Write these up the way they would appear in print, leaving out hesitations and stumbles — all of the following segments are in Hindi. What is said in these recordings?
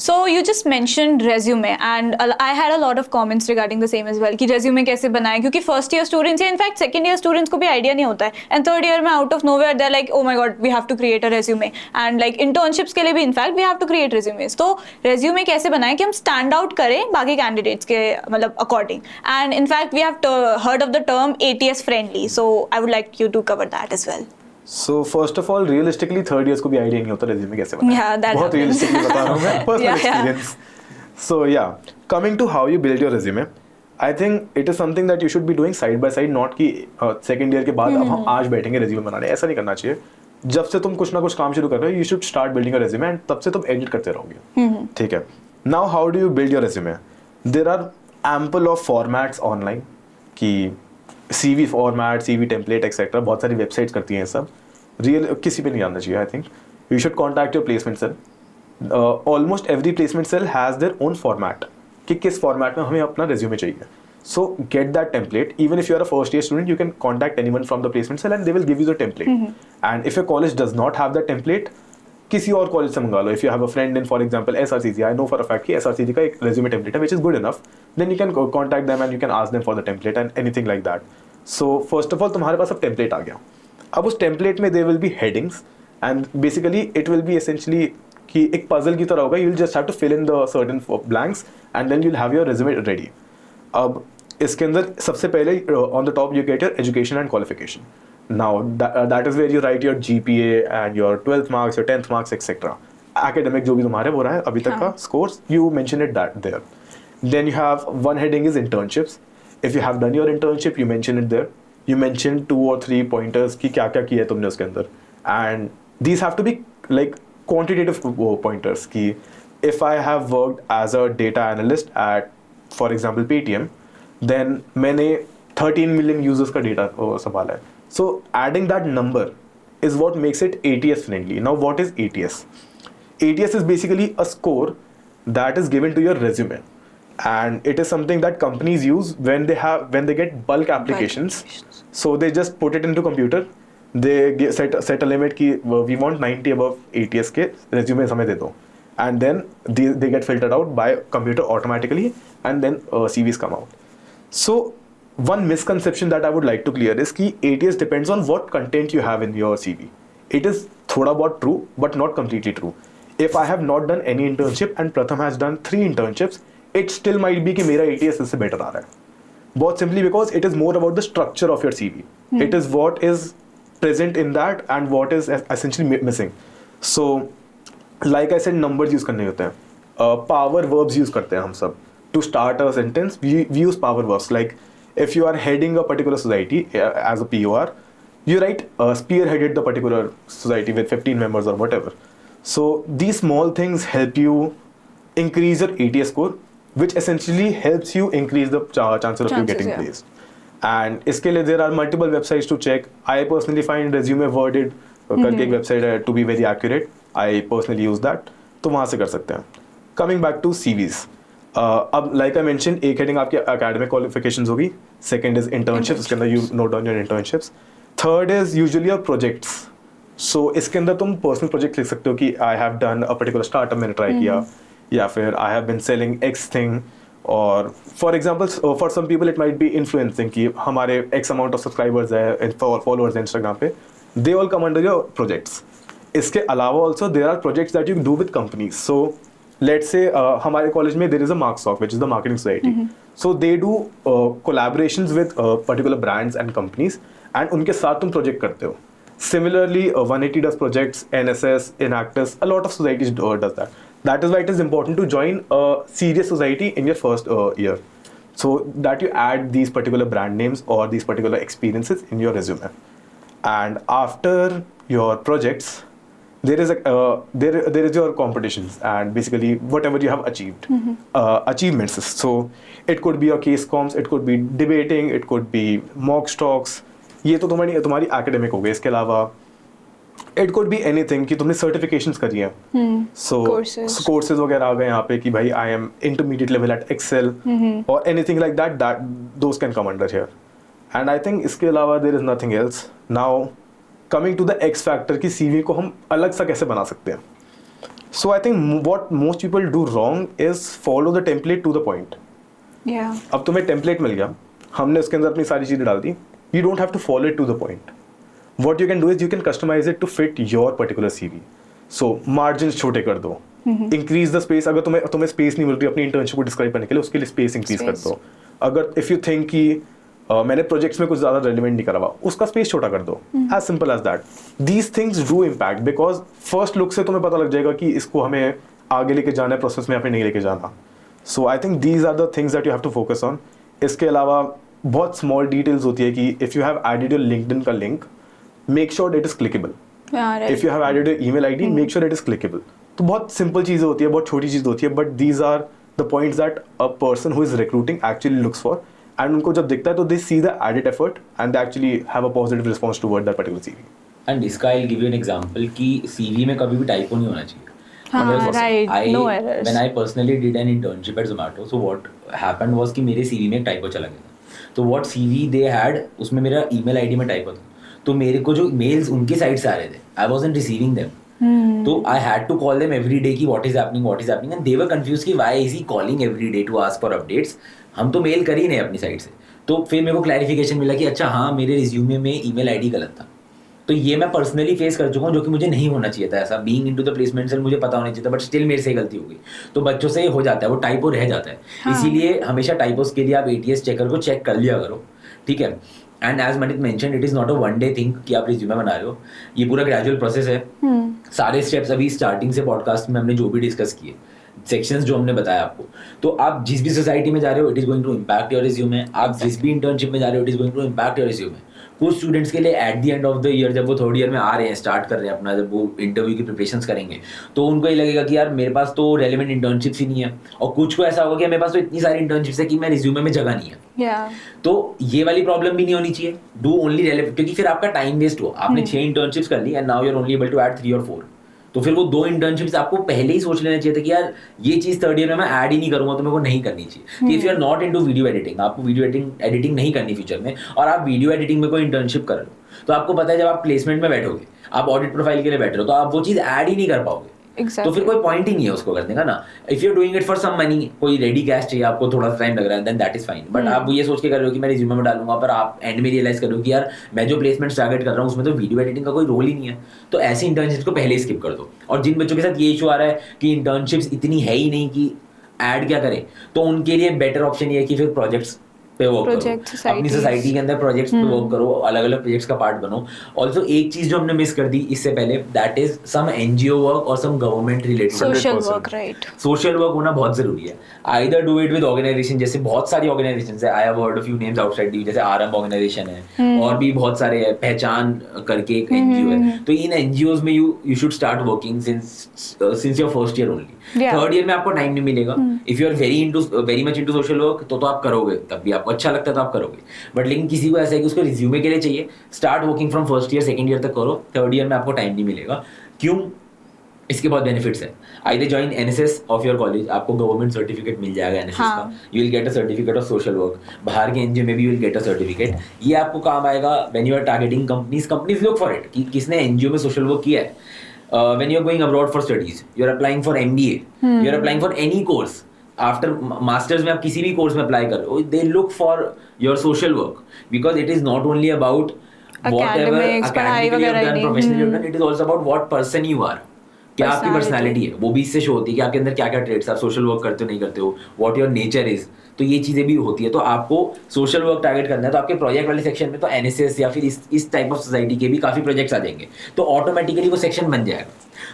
So you just mentioned resume and I had a lot of comments regarding the same as well कि resume कैसे बनाएं, क्योंकि first year students या in fact second year students को भी idea नहीं होता है, and third year में out of nowhere they're like oh my god we have to create a resume, and like internships के लिए भी in fact we have to create resumes. तो resume कैसे बनाएं कि हम stand out करें बाकी candidates के मतलब according, and in fact we have heard of the term ATS friendly, so I would like you to cover that as well. So first of all, realistically third years को भी आइडिया नहीं होता resume कैसे बनाएं. Yeah, that बहुत realistically बता रहा हूँ मैं, personal experience. So yeah, coming to how you build your resume, I think it is something that you should be doing side by side, not कि second year के बाद अब हम आज बैठेंगे resume बनाने, ऐसा नहीं करना चाहिए. जब से तुम कुछ ना कुछ काम शुरू कर रहे हो, you should start building a resume and तब से तुम edit करते रहोगे. ठीक है. Now how do you build your resume? There are ample of formats online कि CV format, CV template etcetera, बहुत सारी वेबसाइट्स करती हैं सब. रियल किसी पे नहीं आना चाहिए. I think you should contact your placement cell. Almost every placement cell has their own format कि किस फॉर्मेट में हमें अपना रेज्यूमे चाहिए. So get that template. Even if you are a first year student, you can contact anyone from the placement cell and they will give you the template. And if your college does not have that template, किसी और कॉलेज से मंगा लो. If you have a friend in for example SRCC, I know for a fact कि SRCC का एक रेज्यूमे टेम्पलेट है which is good enough, then you can contact them and you can ask them for the template and anything like that. So first of all तुम्हारे पास अब टेम्पलेट आ गया. अब उस टेम्पलेट में there will be headings and basically it will be essentially कि एक पजल की तरह होगा. You will just have to fill in the certain blanks and then you will have your resume ready. अब इसके अंदर सबसे पहले on the top you get your education and qualification. Now that is where you write your GPA and your 12th marks, your 10th marks etcetera. Academic जो भी तुम्हारे वो रहा है अभी तक का scores, you mention it that there. Then you have one heading is internships. If you have done your internship, you mention it there. You mention 2 or 3 pointers कि क्या क्या किया है तुमने उसके अंदर. And these have to be like quantitative pointers कि if I have worked as a data analyst at, for example, Paytm, then मैंने 13 million users का data संभाला है. So adding that number is what makes it ATS friendly. Now what is ATS? ATS is basically a score that is given to your resume. And it is something that companies use when they get bulk applications. So they just put it into computer. They set a limit कि we want 90 above ATS के resumes हमें दे दो. And then they get filtered out by computer automatically, and then CVs come out. So one misconception that I would like to clear is कि ATS depends on what content you have in your CV. It is थोड़ा बहुत true, but not completely true. If I have not done any internship and Pratham has done 3 internships, it still might be कि मेरा ATS इससे better आ रहा है. बहुत simply because it is more about the structure of your CV. It is what is present in that and what is essentially missing. So like I said, numbers use करने होते हैं. Power verbs use करते हैं हम सब. To start a sentence, we use power verbs. Like if you are heading a particular society as a POR, you write spearheaded the particular society with 15 members or whatever. So these small things help you increase your ATS score, which essentially helps you increase the chances of you getting placed. And इसके लिए there are multiple websites to check. I personally find Resume Worded करके एक website है to be very accurate. I personally use that. तो वहाँ से कर सकते हैं. Coming back to CVs. अब like I mentioned, एक heading आपकी academic qualifications होगी. Second is internships. इसके अंदर you note down your internships. Third is usually your projects. So इसके अंदर तुम personal project लिख सकते हो कि I have done a particular startup मैंने try किया, या फिर I have been selling X thing, और for example for some people it might be influencing कि हमारे X amount of subscribers है, followers है Instagram पे, they all come under your projects. इसके अलावा also there are projects that you do with companies. So let's say हमारे college में there is a Marksoc which is the marketing society. So they do collaborations with particular brands and companies, and उनके साथ तुम project करते हो. Similarly 180 does projects, NSS, Enactus, a lot of societies does that. That is why it is important to join a serious society in your first year, so that you add these particular brand names or these particular experiences in your resume. And after your projects, there is your competitions and basically whatever you have achieved, achievements. So it could be your case comps, it could be debating, it could be mock stocks. ये तो तुम्हारी academic हो गई. इसके अलावा it could be anything कि तुमने certifications करी हैं. So courses वगैरह आ गए यहाँ पे कि भाई I am intermediate level at Excel or anything like that those can come under here. And I think इसके अलावा there is nothing else. Now coming to the X factor कि CV को हम अलग सा कैसे बना सकते हैं. So I think what most people do wrong is follow the template to the point. Yeah. अब तुम्हें टेम्पलेट मिल गया, हमने उसके अंदर अपनी सारी चीज़ें डाल दी, you don't have to follow it to the point. What you can do is you can customize it to fit your particular CV. So margins छोटे कर दो, increase the space. अगर तुम्हें स्पेस नहीं मिल रही अपनी इंटर्नशिप को डिस्क्राइब करने के लिए, उसके लिए स्पेस इंक्रीज कर दो. अगर इफ यू थिंक कि मैंने प्रोजेक्ट्स में कुछ ज़्यादा रेलिवेंट नहीं करा हुआ, उसका स्पेस छोटा कर दो. As simple as that. These things do impact because first look से तुम्हें पता लग जाएगा कि इसको हमें आगे लेके जाना है प्रोसेस में या फिर नहीं लेके जाना. So I think these are the things that you have to focus on. इसके अलावा बहुत स्मॉल डिटेल्स होती है कि if you have added your LinkedIn का link, make sure it is clickable. If you have added your email ID, make sure it is clickable. तो बहुत सिंपल चीज़ें होती है, बहुत छोटी चीज़ होती है, but these are the points that a person who is recruiting actually looks for. And उनको जब दिखता है तो they see the added effort and they actually have a positive response toward that particular CV. And इसका I will give you an example कि सीवी में कभी भी टाइपो नहीं होना चाहिए. No errors. When I personally did an internship at Zomato, so what happened was कि मेरे CV में एक टाइपो चला गया. तो what CV they had, उसमें मेरा email ID में टाइपो था. तो मेरे को जो मेल्स उनकी साइड से आ रहे थे, I wasn't receiving them. तो I had to call them every day कि what is happening and they were confused कि why is he calling every day to ask for updates. हम तो मेल कर ही नहीं अपनी साइड से. तो फिर मेरे को क्लैरिफिकेशन मिला कि अच्छा हाँ मेरे रिज्यूमे में ईमेल आईडी गलत था. तो ये मैं पर्सनली फेस कर चुका हूँ, जो कि मुझे नहीं होना चाहिए था ऐसा. Being into the placement cell मुझे पता होना चाहिए था, बट स्टिल मेरे से गलती हो गई. तो बच्चों से हो जाता है, वो टाइपो रह जाता है. इसीलिए हमेशा टाइपोस के लिए आप ATS चेकर को चेक कर लिया करो, ठीक है. And as Maneet mentioned, it is not a one day thing कि आप रिज्यूमे बना रहे हो. ये पूरा ग्रेजुअल प्रोसेस है. सारे स्टेप्स अभी स्टार्टिंग से पॉडकास्ट में हमने जो भी डिस्कस किए, सेक्शंस जो हमने बताया आपको, तो आप जिस भी सोसाइटी में जा रहे हो, it is going to impact your resume. आप जिस भी इंटर्नशिप में जा रहे हो, it is going to impact your resume. कुछ स्टूडेंट्स के लिए at the end of the year, जब वो थर्ड ईयर में आ रहे हैं, स्टार्ट कर रहे हैं अपना, जब वो इंटरव्यू की प्रिपरेशंस करेंगे, तो उनको ये लगेगा कि यार मेरे पास तो रेलेवेंट इंटर्नशिप्स ही नहीं है. और कुछ को ऐसा होगा कि मेरे पास तो इतनी सारी इंटर्नशिप्स है कि मैं रिज्यूमे में जगह नहीं है. तो ये वाली प्रॉब्लम भी नहीं होनी चाहिए. डू ओनली रेलेवेंट, क्योंकि फिर आपका टाइम वेस्ट हो. आपने 6 इंटर्नशिप्स कर ली and now you are only able to add 3 और 4. तो फिर वो 2 इंटर्नशिप्स आपको पहले ही सोच लेना चाहिए था कि यार ये चीज़ थर्ड ईयर में मैं ऐड ही नहीं करूँगा, तो मेरे को नहीं करनी चाहिए. If you are not into video editing, आपको वीडियो एडिटिंग नहीं करनी फ्यूचर में, और आप वीडियो एडिटिंग में कोई इंटर्नशिप कर लो, तो आपको पता है जब आप प्लेसमेंट में बैठोगे, आप ऑडिट प्रोफाइल के लिए बैठ रहे हो, तो आप वो चीज़ ऐड ही नहीं कर पाओगे. तो फिर कोई पॉइंट ही नहीं है उसको करने का ना. If you are doing it for some money, कोई रेडी कैश चाहिए आपको, थोड़ा सा टाइम लग रहा है, then that is fine. But आप ये सोच के कर रहे हो कि मैं रिज्यूमे में डालूंगा, पर आप एंड में रियलाइज कर रहे हो कि यार मैं जो प्लेसमेंट टारगेट कर रहा हूँ उसमें तो वीडियो एडिटिंग का कोई रोल ही नहीं है. तो ऐसी इंटर्नशिप्स को पहले ही स्किप कर दो. और जिन बच्चों के साथ ये इशू आ रहा है कि इंटर्नशिप्स इतनी है ही नहीं कि ऐड क्या करें, तो उनके लिए बेटर ऑप्शन ये है कि फिर प्रोजेक्ट्स पे वर्क करो, अपनी सोसाइटी के अंदर प्रोजेक्ट्स पे वर्क करो, अलग अलग प्रोजेक्ट्स का पार्ट बनो. ऑल्सो एक चीज जो हमने मिस कर दी इससे पहले, that is some NGO work और some government related social work. Right, social work होना बहुत जरूरी है. Either do it with organisation, जैसे बहुत सारी ऑर्गेनाइजेशंस है. I have heard a few names outside the, जैसे RM ऑर्गेनाइजेशन है, और भी बहुत सारे है. पहचान करके एक NGO है. तो इन NGOs में you should start working since your first year only. Third year में आपको टाइम नहीं मिलेगा. If you are very much into social work, तो आप करोगे, तब भी आपको अच्छा लगता है तो आप करोगे. बट लेकिन किसी को ऐसा है कि उसको रिज्यूमे के लिए चाहिए, start working from first year, second year तक करो. थर्ड ईयर में आपको टाइम नहीं मिलेगा. क्यों? इसके बहुत बेनिफिट्स है. Either join NSS of your college, आपको गवर्नमेंट सर्टिफिकेट मिल जाएगा NSS का. You will get a certificate of social work. बाहर के NGO में भी you will get a certificate. ये आपको काम आएगा when you are targeting companies look for it कि किसने NGO में सोशल वर्क किया है. When you are going abroad for studies, you are applying for MBA, you are applying for any course. After masters में आप किसी भी कोर्स में अप्लाई कर रहे हो, they look for your social work, because it is not only about whatever academically you have done, professionally you have done, it is also about what person you are. क्या आपकी पर्सनैलिटी है, वो भी इससे शो होती है कि आपके अंदर क्या क्या ट्रेड्स, आप सोशल वर्क करते हो नहीं करते हो, व्हाट योर नेचर इज. तो ये चीज़ें भी होती है. तो आपको सोशल वर्क टारगेट करना है, तो आपके प्रोजेक्ट वाले सेक्शन में तो NSS या फिर इस टाइप ऑफ सोसाइटी के भी काफ़ी प्रोजेक्ट्स आ जाएंगे, तो ऑटोमेटिकली वो सेक्शन बन जाएगा.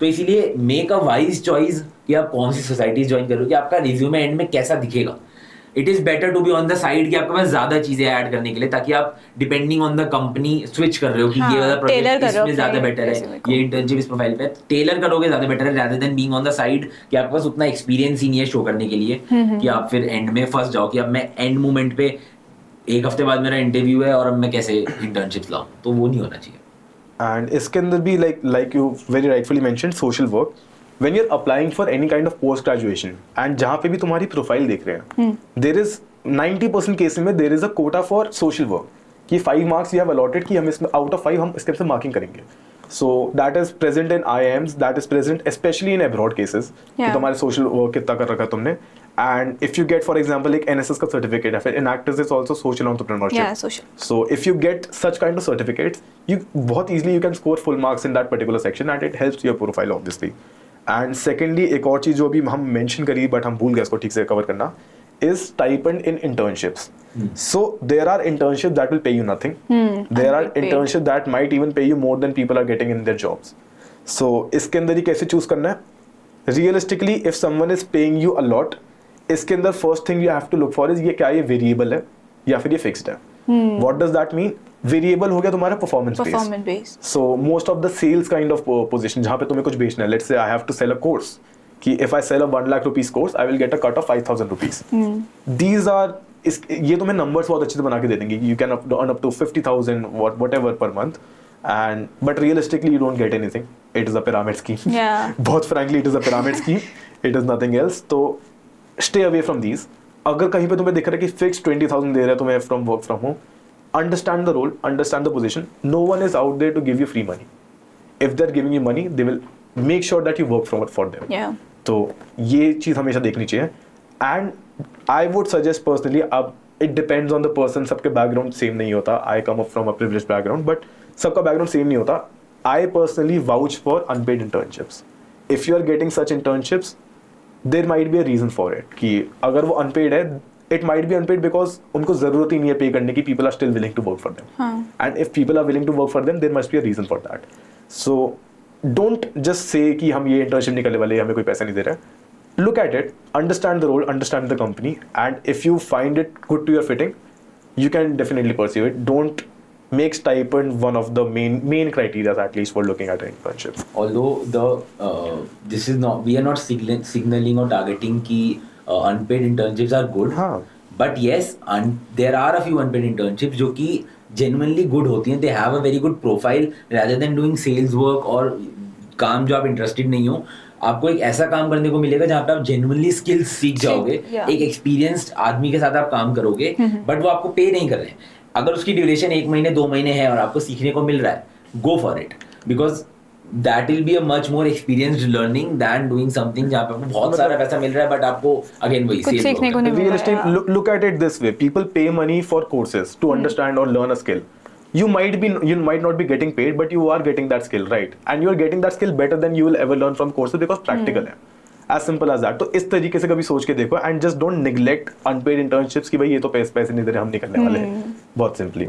तो इसीलिए मेक अ वाइज चॉइस कि आप कौन सी सोसाइटीज ज्वाइन करोगे, आपका रिज्यूमे एंड में कैसा दिखेगा. It is better to be on the side कि आपके पास ज़्यादा चीज़ें ऐड करने के लिए, ताकि आप depending on the company switch कर रहे हो कि ये वाला प्रोजेक्ट इसमें ज़्यादा बेटर है, ये इंटर्नशिप इस प्रोफाइल पे टेलर करोगे ज़्यादा बेटर है, rather than being on the side कि आपके पास उतना एक्सपीरियंस ही नहीं है शो करने के लिए कि आप फिर एंड में फंस जाओ कि अब मैं एंड मोमेंट पे 1 हफ्ते बाद मेरा इंटरव्यू है और अब मैं कैसे इंटर्नशिप लाऊं. तो वो नहीं होना चाहिए. एंड इसके अंदर भी like you very rightfully mentioned social work, when you're applying for any kind of post graduation and जहाँ पे भी तुम्हारी प्रोफाइल देख रहे हैं, there is 90% केस में there is a quota for social work कि 5 marks you have allotted कि हम इसमें out of 5 हम इसके से मार्किंग करेंगे. So that is present in IIMs, that is present especially in abroad cases. कि Yeah. तुम्हारे social work कितना कर रखा है तुमने. And if you get, for example, एक NSS का certificate, या फिर in actors it's also social entrepreneurship. Yeah, social. So if you get such kind of certificates, you बहुत easily you can score full marks in that particular section and it helps your profile obviously. And secondly, एक और चीज जो अभी हम mention करी but हम भूल गए इसको ठीक से cover करना, is stipend in internships. So there are internships that will pay you nothing. There are Unpaid. internships that might even pay you more than people are getting in their jobs. So इसके अंदर ही कैसे choose करना है? Realistically, if someone is paying you a lot, इसके अंदर first thing you have to look for is ये क्या ये variable है या फिर ये fixed है. What does that mean? Variable हो गया तुम्हारा performance based. Performance based. So most of the sales kind of position जहाँ पे तुम्हें कुछ बेचना है, let's say I have to sell a course, कि if I sell a 1 lakh rupees course, I will get a cut of 5,000 rupees. These are ये तुम्हें numbers बहुत अच्छे से बना के दे देंगे. You can earn up to 50,000 whatever per month, and but realistically you don't get anything. It is a pyramid scheme. Yeah. बहुत frankly it is a pyramid scheme. It is nothing else. तो stay away from these. अगर कहीं पे तुम्हें दिख रहा है कि fixed 20,000 दे रहे हैं तुम्हें from work from home, understand the role, understand the position. No one is out there to give you free money. If they're giving you money, they will make sure that you work for them. Yeah. तो ये चीज़ हमेशा देखनी चाहिए. And I would suggest personally, अब it depends on the person. सबके background same नहीं होता. I come up from a privileged background, but सबका background same नहीं होता. I personally vouch for unpaid internships. If you are getting such internships, there might be a reason for it. कि अगर वो unpaid है, it might be unpaid because उनको ज़रूरत ही नहीं है pay करने की. People are still willing to work for them. And if people are willing to work for them, there must be a reason for that. So don't just say कि हम ये internship नहीं करने वाले, हमें कोई पैसा नहीं दे रहा है. Look at it, understand the role, understand the company, and if you find it good to your fitting, you can definitely pursue it. Don't make stipend one of the main criteria at least for looking at an internship. Although this is not, we are not signaling or targeting कि unpaid internships are good. हाँ. But yes, there are a few unpaid internships जो कि genuinely good होती हैं. They have a very good profile rather than doing sales work और काम जो आप interested नहीं हो. आपको एक ऐसा काम करने को मिलेगा जहाँ पे आप genuinely skills सीख जाओगे. yeah. एक experienced आदमी के साथ आप काम करोगे, but वो आपको पे नहीं कर रहे हैं. अगर उसकी ड्यूरेशन 1 महीने 2 महीने है और आपको सीखने को मिल रहा है, go for it. Because that will be a much more experienced learning than doing something जहाँ पे आपको बहुत सारा पैसा मिल रहा है, but आपको again वही कुछ sales सीखने work को है. नहीं मिल रहा Realistic, है. look at it this way. People pay money for courses to understand or learn a skill. You might not be getting paid, but you are getting that skill, right? And you are getting that skill better than you will ever learn from courses because practical है. As simple as that. तो इस तरीके से कभी सोच के देखो and just don't neglect unpaid internships कि भाई ये तो पैसे नहीं दे रहे, हम नहीं करने वाले. बहुत simply.